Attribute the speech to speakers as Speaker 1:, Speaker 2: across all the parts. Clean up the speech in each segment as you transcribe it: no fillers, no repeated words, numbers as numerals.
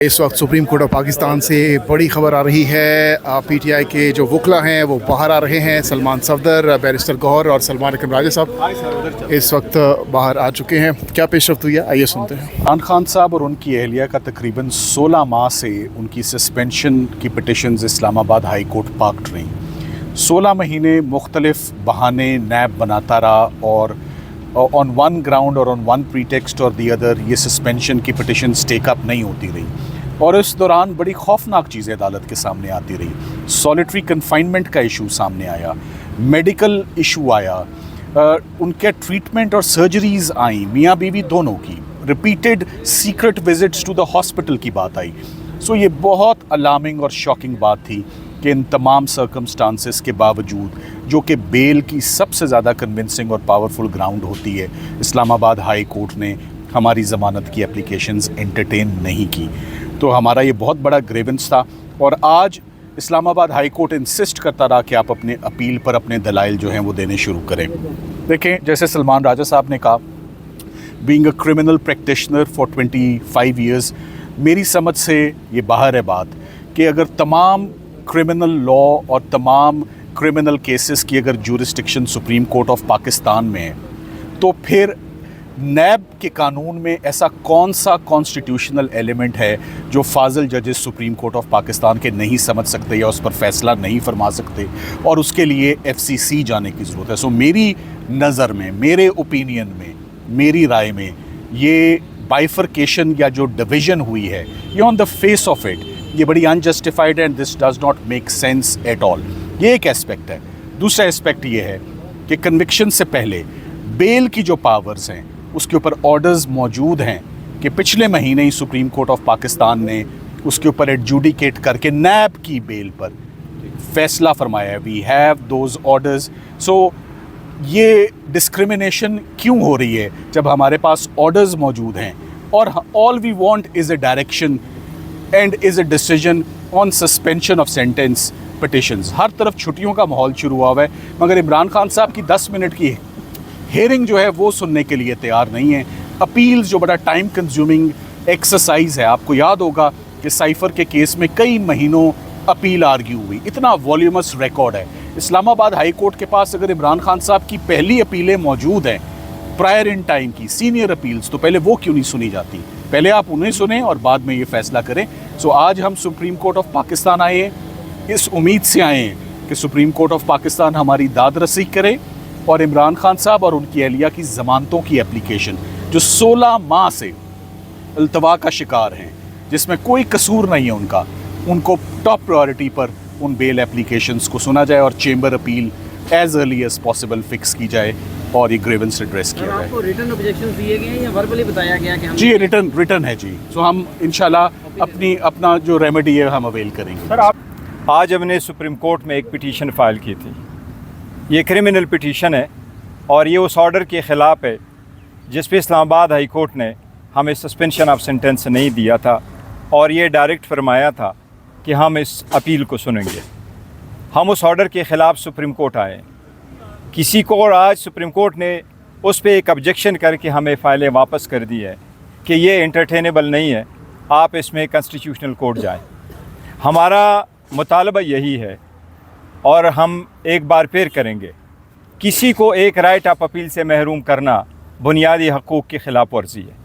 Speaker 1: इस वक्त supreme court of Pakistan से बड़ी खबर आ रही है। पीटीआई के जो वकला हैं वो बाहर आ रहे हैं। सलमान सफदर, बैरिस्टर गौहर और सलमान अकरम राजा साहब इस वक्त बाहर आ चुके हैं। क्या पेशरफ्त हुई है, आइए सुनते हैं।
Speaker 2: इमरान खान साहब और उनकी अहलिया का तकरीबन 16 माह से उनकी सस्पेंशन की petitions Islamabad high court parked रहीं। 16 महीने मुख्तलिफ बहाने नैब बनाता रहा और ऑन वन ग्राउंड और ऑन वन प्रीटेक्स्ट और दी अदर ये सस्पेंशन की पिटिशन्स टेक अप नहीं होती रही और इस दौरान बड़ी खौफनाक चीज़ें अदालत के सामने आती रही। सॉलिटरी कन्फाइनमेंट का इशू सामने आया, मेडिकल इशू आया, उनके ट्रीटमेंट और सर्जरीज़ आई, मियाँ बीवी दोनों की, repeated secret visits to the hospital की बात आई। सो ये बहुत अलार्मिंग और शॉकिंग बात थी कि इन तमाम सर्कमस्टांसेस के बावजूद, जो कि बेल की सबसे ज़्यादा कन्विंसिंग और पावरफुल ग्राउंड होती है, इस्लामाबाद हाई कोर्ट ने हमारी ज़मानत की एप्लीकेशंस एंटरटेन नहीं की। तो हमारा ये बहुत बड़ा ग्रेवेंस था और आज इस्लामाबाद हाई कोर्ट इंसिस्ट करता रहा कि आप अपने अपील पर अपने दलाइल जो हैं वो देने शुरू करें। देखें, जैसे सलमान राजा साहब ने कहा, being a criminal practitioner for 25 years, मेरी समझ से ये बाहर है बात कि अगर तमाम क्रिमिनल लॉ और तमाम क्रिमिनल केसेस की अगर jurisdiction supreme court of Pakistan में है, तो फिर नैब के कानून में ऐसा कौन सा कॉन्स्टिट्यूशनल एलिमेंट है जो फाजिल जजेस सुप्रीम कोर्ट ऑफ पाकिस्तान के नहीं समझ सकते या उस पर फैसला नहीं फरमा सकते और उसके लिए FCC जाने की ज़रूरत है। सो मेरी नज़र में, मेरे ओपिनियन में, मेरी राय में, ये बाइफर्केशन या जो डिवीज़न हुई है, ये on the face of it ये बड़ी unjustified and this does not make sense at all. ये एक एस्पेक्ट है। दूसरा एस्पेक्ट ये है कि कन्विक्शन से पहले बेल की जो पावर्स हैं उसके ऊपर ऑर्डर्स मौजूद हैं कि पिछले महीने ही सुप्रीम कोर्ट ऑफ पाकिस्तान ने उसके ऊपर एडजुडिकेट करके नैब की बेल पर फैसला फरमाया है। We have those orders. So ये डिस्क्रिमिनेशन क्यों हो रही है जब हमारे पास ऑर्डर्स मौजूद हैं और all we want is a direction and is a decision on suspension of sentence petitions. हर तरफ छुट्टियों का माहौल शुरू हुआ है, मगर इमरान खान साहब की 10 मिनट की हेयरिंग जो है वो सुनने के लिए तैयार नहीं है। अपील्स जो बड़ा टाइम कंज्यूमिंग एक्सरसाइज है, आपको याद होगा कि साइफ़र के केस में कई महीनों अपील आर्ग्यू हुई, इतना वॉल्यूमस रिकॉर्ड है। इस्लामाबाद हाई कोर्ट के पास अगर इमरान खान साहब की पहली अपीलें मौजूद हैं प्रायर इन टाइम की सीनियर अपील्स, तो पहले वो क्यों नहीं सुनी जाती? पहले आप उन्हें सुने और बाद में ये फैसला करें। सो आज हम सुप्रीम कोर्ट ऑफ पाकिस्तान आए हैं, इस उम्मीद से आए हैं कि सुप्रीम कोर्ट ऑफ पाकिस्तान हमारी दाद रसी करे और इमरान खान साहब और उनकी अहलिया की ज़मानतों की एप्लीकेशन, जो 16 माह से अल्तवा का शिकार हैं, जिसमें कोई कसूर नहीं है उनका, उनको टॉप प्रायोरिटी पर उन बेल एप्लीकेशंस को सुना जाए और chamber appeal as early as possible fix की जाए और ये ग्रेवेंस एड्रेस किया जाए।
Speaker 3: आपको रिटर्न ऑब्जेक्शंस दिए गए हैं या वर्बली बताया गया कि हम
Speaker 2: जी रिटर्न है जी। सो हम इंशाल्लाह अपना जो रेमेडी है हम अवेल करेंगे।
Speaker 4: सर, आप आज हमने सुप्रीम कोर्ट में एक पिटीशन फाइल की थी। ये क्रिमिनल पिटीशन है और ये उस ऑर्डर के ख़िलाफ़ है जिस पे इस्लामाबाद हाई कोर्ट ने हमें सस्पेंशन ऑफ सेंटेंस नहीं दिया था और ये डायरेक्ट फरमाया था कि हम इस अपील को सुनेंगे। हम उस ऑर्डर के ख़िलाफ़ सुप्रीम कोर्ट आए। किसी को और आज सुप्रीम कोर्ट ने उस पर एक ऑब्जेक्शन करके हमें फ़ाइलें वापस कर दी है कि ये एंटरटेनेबल नहीं है, आप इसमें कॉन्स्टिट्यूशनल कोर्ट जाएं। हमारा मुतालबा यही है और हम एक बार फिर करेंगे, किसी को एक राइट ऑफ अपील से महरूम करना बुनियादी हकूक़ की ख़िलाफ़ वर्जी है।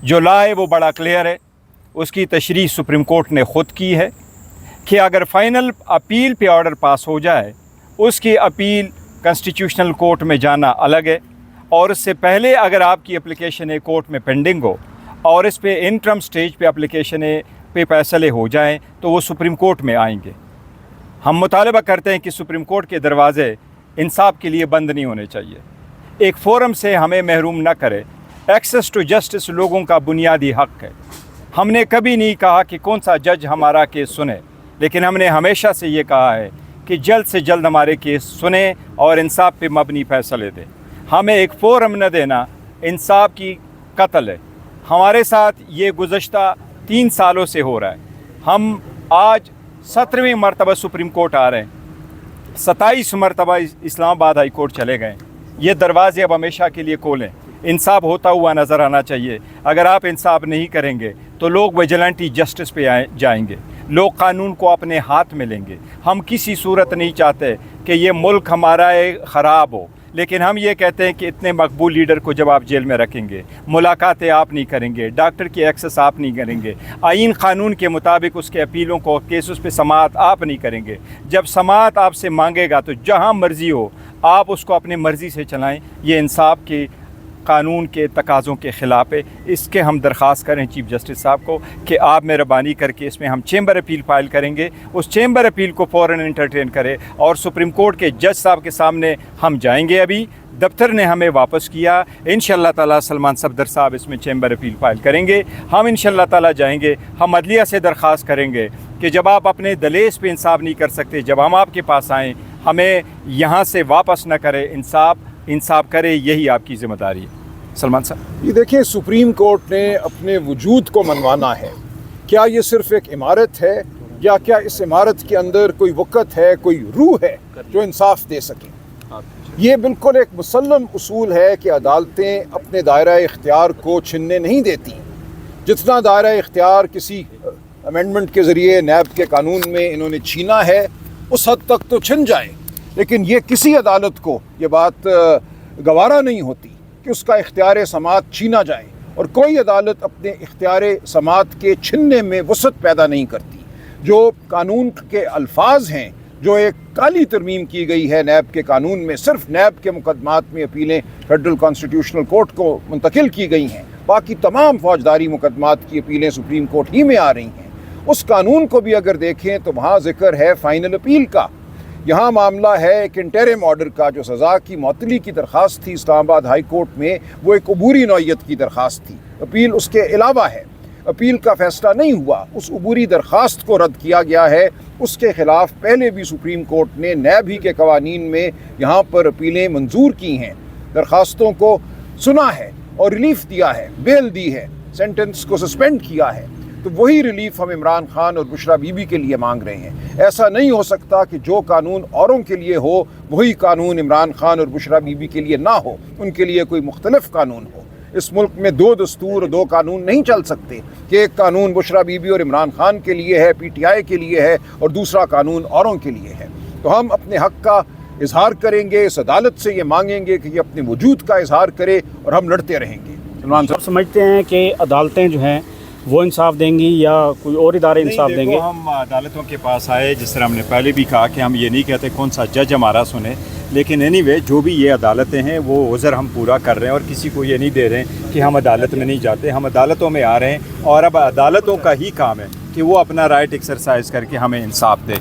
Speaker 4: जो लॉ है वो बड़ा क्लियर है, उसकी तशरीह सुप्रीम कोर्ट ने ख़ुद की है कि अगर फ़ाइनल अपील पे ऑर्डर पास हो जाए, उसकी अपील कॉन्स्टिट्यूशनल कोर्ट में जाना अलग है और उससे पहले अगर आपकी एप्लीकेशन है कोर्ट में पेंडिंग हो और इस पे इंटरम स्टेज पे एप्लीकेशन पे फैसले हो जाएं तो वो सुप्रीम कोर्ट में आएंगे। हम मुतालबा करते हैं कि सुप्रीम कोर्ट के दरवाज़े इंसाफ के लिए बंद नहीं होने चाहिए। एक फ़ोरम से हमें महरूम न करे। एक्सेस टू जस्टिस लोगों का बुनियादी हक़ है। हमने कभी नहीं कहा कि कौन सा जज हमारा केस सुने, लेकिन हमने हमेशा से ये कहा है कि जल्द से जल्द हमारे केस सुने और इंसाफ पे मबनी फ़ैसले दें। हमें एक फ़ोरम न देना इंसाफ की कत्ल है। हमारे साथ ये गुज़श्ता 3 सालों से हो रहा है। हम आज 17वीं मरतबा सुप्रीम कोर्ट आ रहे हैं, 27 मरतबा इस्लामाबाद हाई कोर्ट चले गए। ये दरवाज़े अब हमेशा के लिए खोलें। इंसाफ होता हुआ नज़र आना चाहिए। अगर आप इंसाफ नहीं करेंगे तो लोग विजिलेंटी जस्टिस पे जाएंगे, लोग कानून को अपने हाथ में लेंगे। हम किसी सूरत नहीं चाहते कि ये मुल्क हमारा ख़राब हो, लेकिन हम ये कहते हैं कि इतने मकबूल लीडर को जब आप जेल में रखेंगे, मुलाकातें आप नहीं करेंगे, डॉक्टर की एक्सेस आप नहीं करेंगे, आइन कानून के मुताबिक उसके अपीलों को केसेस पे समाअत आप नहीं करेंगे, जब समाअत आपसे मांगेगा तो जहां मर्ज़ी हो आप उसको अपनी मर्ज़ी से चलाएं, ये इंसाफ के कानून के तकाज़ों के ख़िलाफ़ है। इसके हम दरख्वास्त करें चीफ़ जस्टिस साहब को कि आप मेहरबानी करके इसमें हम चैम्बर अपील फ़ाइल करेंगे, उस चैम्बर अपील को फ़ौरन इंटरटेन करें और सुप्रीम कोर्ट के जज साहब के सामने हम जाएंगे। अभी दफ्तर ने हमें वापस किया, इंशाअल्लाह ताला सलमान सफदर साहब इसमें चैम्बर अपील फ़ाइल करेंगे। हम इंशाअल्लाह ताला जाएंगे, हम अदलिया से दरख्वास्त करेंगे कि जब आप अपने दलेस पे इंसाफ नहीं कर सकते, जब हम आपके पास आएँ हमें यहाँ से वापस न करें, इंसाफ करे, यही आपकी ज़िम्मेदारी है। सलमान साहब,
Speaker 5: ये देखिए, सुप्रीम कोर्ट ने अपने वजूद को मनवाना है। क्या ये सिर्फ एक इमारत है या क्या इस इमारत के अंदर कोई वक़्त है, कोई रूह है जो इंसाफ दे सके? ये बिल्कुल एक मुसल्लम उसूल है कि अदालतें अपने दायरा इख्तियार को छीनने नहीं देती। जितना दायरा इख्तियार किसी अमेंडमेंट के ज़रिए नैब के कानून में इन्होंने छीना है उस हद तक तो छिन जाए, लेकिन ये किसी अदालत को ये बात गवारा नहीं होती कि उसका इख्तियार समाअत छीना जाए, और कोई अदालत अपने इख्तियार समाअत के छीनने में वसअत पैदा नहीं करती। जो कानून के अल्फाज हैं, जो एक काली तरमीम की गई है नैब के कानून में, सिर्फ नैब के मुकदमात में अपीलें फेडरल कॉन्स्टिट्यूशनल कोर्ट को मुंतकिल की गई हैं, बाकी तमाम फौजदारी मुकदमात की अपीलें सुप्रीम कोर्ट ही में आ रही हैं। उस कानून को भी अगर देखें तो वहाँ जिक्र है फ़ाइनल अपील का। यहाँ मामला है एक इंटरिम ऑर्डर का, जो सज़ा की मअतली की दरख्वास्त थी इस्लामाबाद हाई कोर्ट में, वो एक अबूरी नौइयत की दरख्वास्त थी। अपील उसके अलावा है, अपील का फ़ैसला नहीं हुआ, उस अबूरी दरख्वास्त को रद्द किया गया है। उसके ख़िलाफ़ पहले भी सुप्रीम कोर्ट ने नैब ही के कवानीन में यहाँ पर अपीलें मंजूर की हैं, दरख्वास्तों को सुना है और रिलीफ दिया है, बेल दी है, सेंटेंस को सस्पेंड किया है। तो वही रिलीफ हम इमरान खान और बुशरा बीबी के लिए मांग रहे हैं। ऐसा नहीं हो सकता कि जो कानून औरों के लिए हो वही कानून इमरान खान और बुशरा बीबी के लिए ना हो, उनके लिए कोई मुख्तलिफ कानून हो। इस मुल्क में दो दस्तूर और दो कानून नहीं चल सकते कि एक कानून बुशरा बीबी और इमरान खान के लिए है, PTI के लिए है, और दूसरा कानून औरों के लिए है। तो हम अपने हक़ का इजहार करेंगे, इस अदालत से ये मांगेंगे कि ये अपने वजूद का इजहार करे, और हम लड़ते रहेंगे। सलमान साहब,
Speaker 6: समझते हैं कि अदालतें जो हैं वो इंसाफ देंगी या कोई और इदारे इंसाफ देंगे?
Speaker 4: हम अदालतों के पास आए, जिस तरह हमने पहले भी कहा कि हम ये नहीं कहते कौन सा जज हमारा सुने, लेकिन एनीवे जो भी ये अदालतें हैं वो उज़र हम पूरा कर रहे हैं, और किसी को ये नहीं दे रहे हैं कि हम अदालत में नहीं जाते। हम अदालतों में आ रहे हैं, और अब अदालतों का ही काम है कि वो अपना राइट एक्सरसाइज करके हमें इंसाफ दे।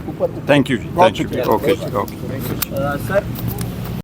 Speaker 4: थैंक यू जी, थैंक यू। ओके।
Speaker 3: सर